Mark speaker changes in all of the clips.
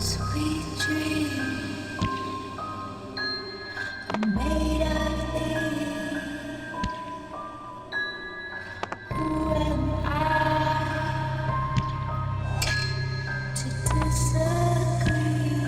Speaker 1: Sweet dream, I'm made of these. Who am I to disagree?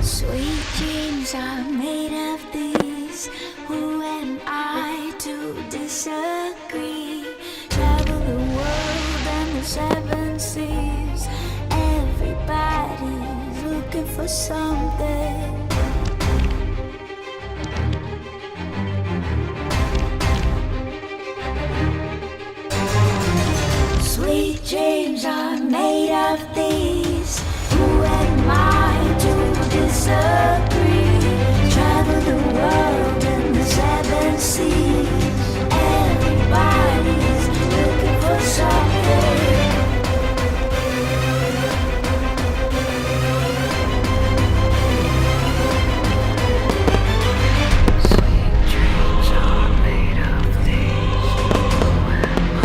Speaker 1: Sweet dreams are made of these. Who am I to disagree? Travel the world and the seven seas. Everybody's looking for something. Sweet dreams are made of these. Who am I to disagree? Travel the world in the seven seas. Everybody's looking for something. Sweet dreams are made of these. Who am I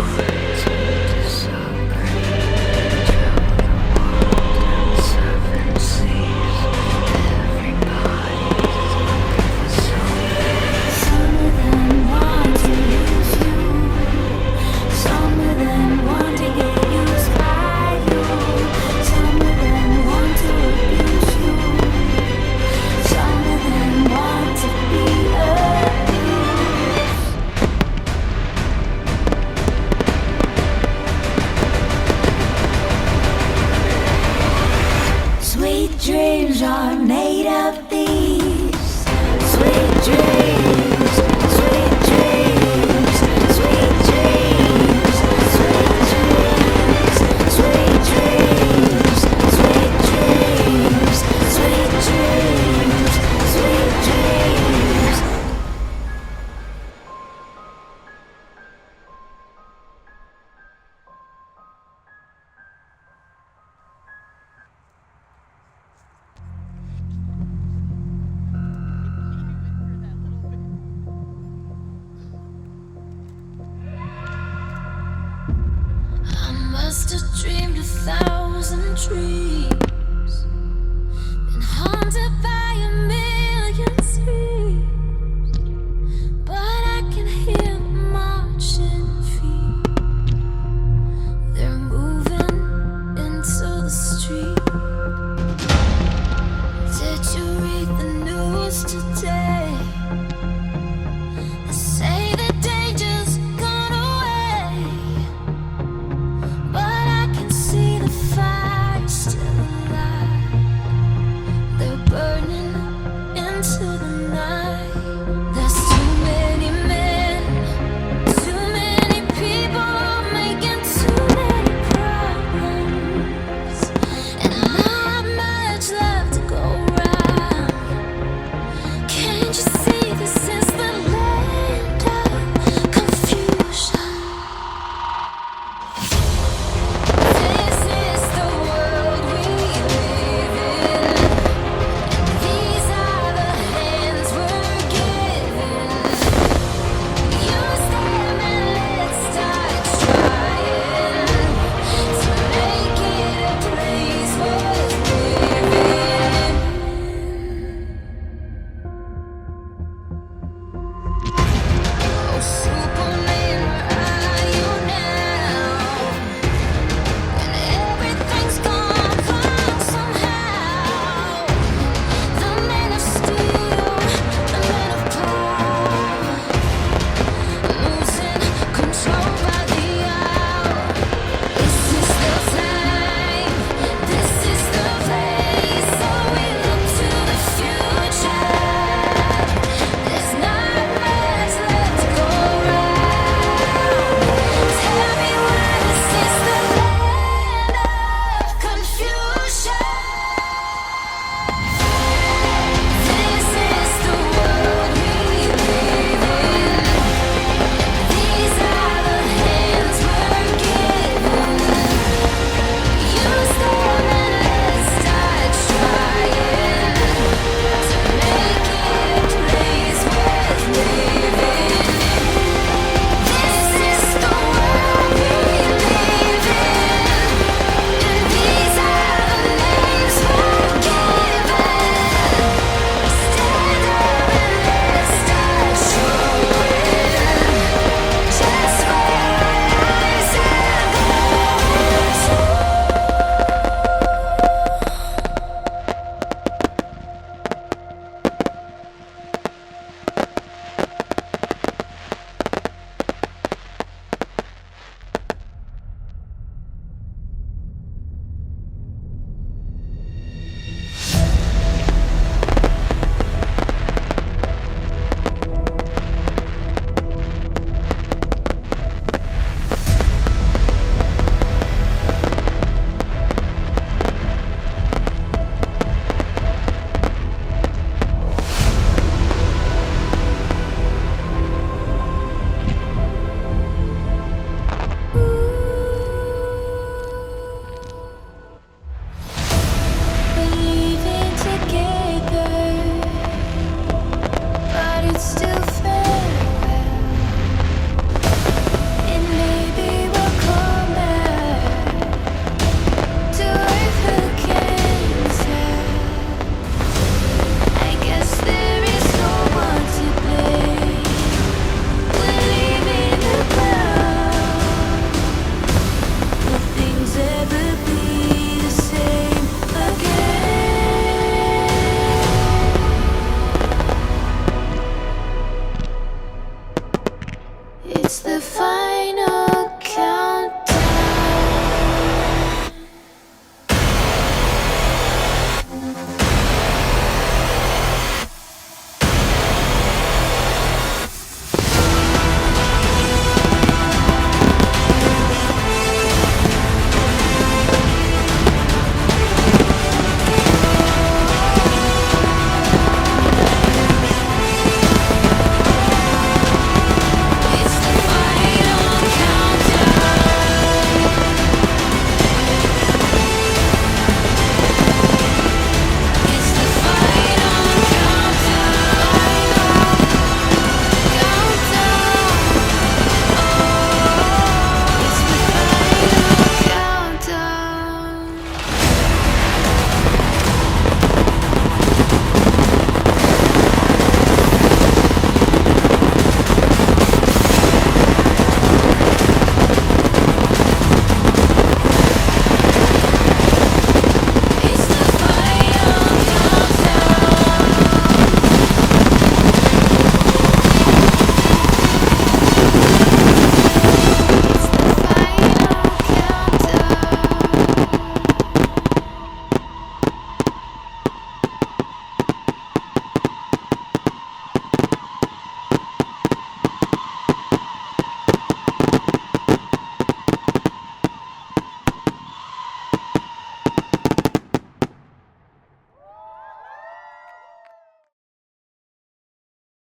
Speaker 1: to disagree? Travel the world in the seven seas. Everybody's looking for something. Some of them want to use you. Some of them want to get used by you. Some of them want to abuse you. Some of them want to be abused. Sweet dreams are made of these. Sweet dreams, sweet dreams, sweet dreams, sweet dreams, sweet dreams, sweet dreams, sweet dreams, sweet dreams. I must have dreamed 1,000 dreams.